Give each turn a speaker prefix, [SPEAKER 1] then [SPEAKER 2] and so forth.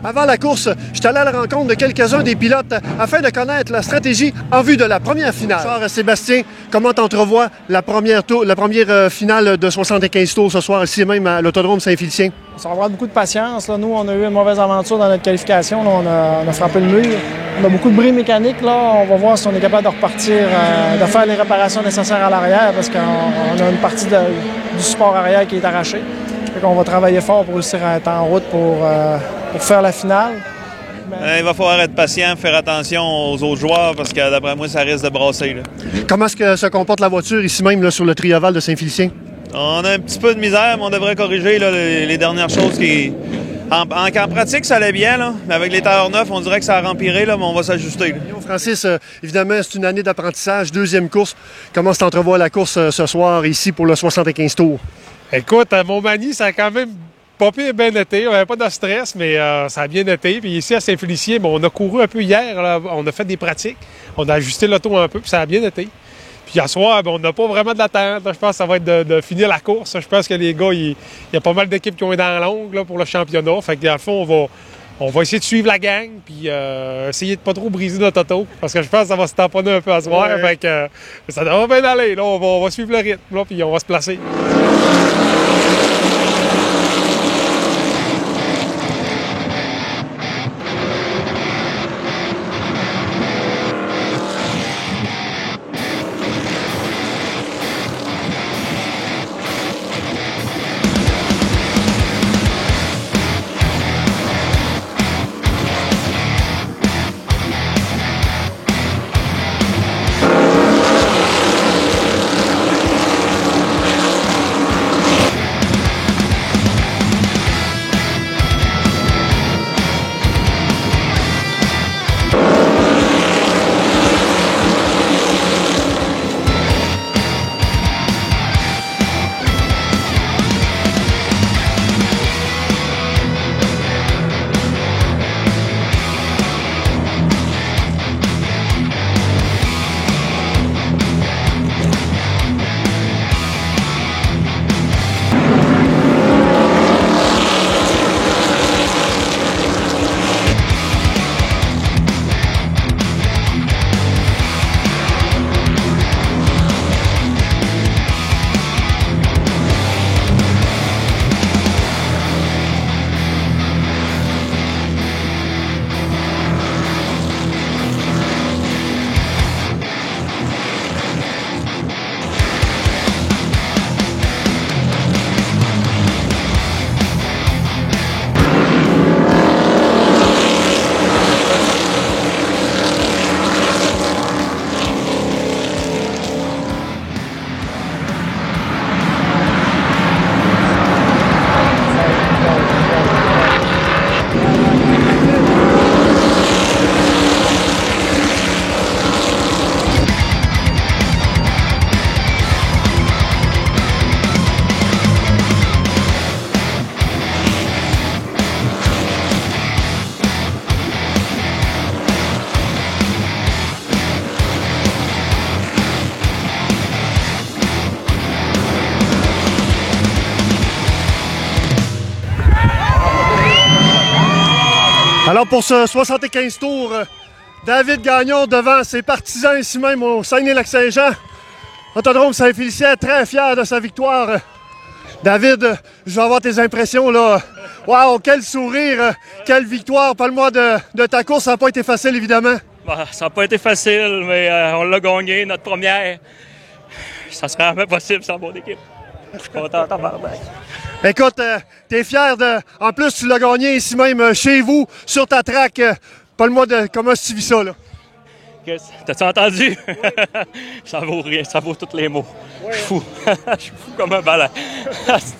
[SPEAKER 1] Avant la course, je suis allé à la rencontre de quelques-uns des pilotes afin de connaître la stratégie en vue de la première finale. Bonsoir, Sébastien, comment t'entrevois la première finale de 75 tours ce soir ici même à l'Autodrome Saint-Félicien?
[SPEAKER 2] Ça va avoir beaucoup de patience. Là. Nous, on a eu une mauvaise aventure dans notre qualification. Là. On a frappé le mur. On a beaucoup de bris mécaniques. Là. On va voir si on est capable de repartir, de faire les réparations nécessaires à l'arrière parce qu'on a une partie du support arrière qui est arrachée. On va travailler fort pour réussir à être en route pour faire la finale.
[SPEAKER 3] Il va falloir être patient, faire attention aux autres joueurs parce que d'après moi, ça risque de brasser. Là.
[SPEAKER 1] Comment est-ce que se comporte la voiture ici même là, sur le Trioval de Saint-Félicien?
[SPEAKER 3] On a un petit peu de misère, mais on devrait corriger là, les dernières choses qui... En pratique, ça allait bien, là. Mais avec les tailleurs neufs, on dirait que ça a empiré, là, mais on va s'ajuster.
[SPEAKER 1] Francis, évidemment, c'est une année d'apprentissage, deuxième course. Comment tu entrevois la course ce soir ici pour le 75 tours?
[SPEAKER 4] Écoute, à Montmagny, ça a quand même pas bien été. On n'avait pas de stress, mais ça a bien été. Puis ici, à Saint-Félicien, on a couru un peu hier. Là. On a fait des pratiques. On a ajusté l'auto un peu, puis ça a bien été. Puis à soir, on n'a pas vraiment d'attente. Je pense que ça va être de finir la course. Je pense que les gars, il y a pas mal d'équipes qui ont été dans l'ongle là, pour le championnat. Fait que dans le fond, on va essayer de suivre la gang, puis essayer de pas trop briser notre auto. Parce que je pense que ça va se tamponner un peu à soir. Fait que ça devrait bien aller. Là, on va suivre le rythme, là, puis on va se placer.
[SPEAKER 1] Alors pour ce 75 tours, David Gagnon devant ses partisans ici même au Saguenay-Lac-Saint-Jean. Autodrome Saint-Félicien, très fier de sa victoire. David, je vais avoir tes impressions là. Wow, quel sourire, quelle victoire. Parle-moi de ta course, ça n'a pas été facile évidemment.
[SPEAKER 5] Bah, ça n'a pas été facile, mais on l'a gagné, notre première. Ça serait jamais possible sans mon équipe. Je suis content, tabarnak.
[SPEAKER 1] Écoute, t'es fier de... En plus, tu l'as gagné ici même, chez vous, sur ta track. Parle-moi de comment tu vis ça, là.
[SPEAKER 5] T'as-tu entendu? Oui. Ça vaut rien, ça vaut tous les mots. Oui. Je suis fou. Je suis fou comme un ballon. Yes.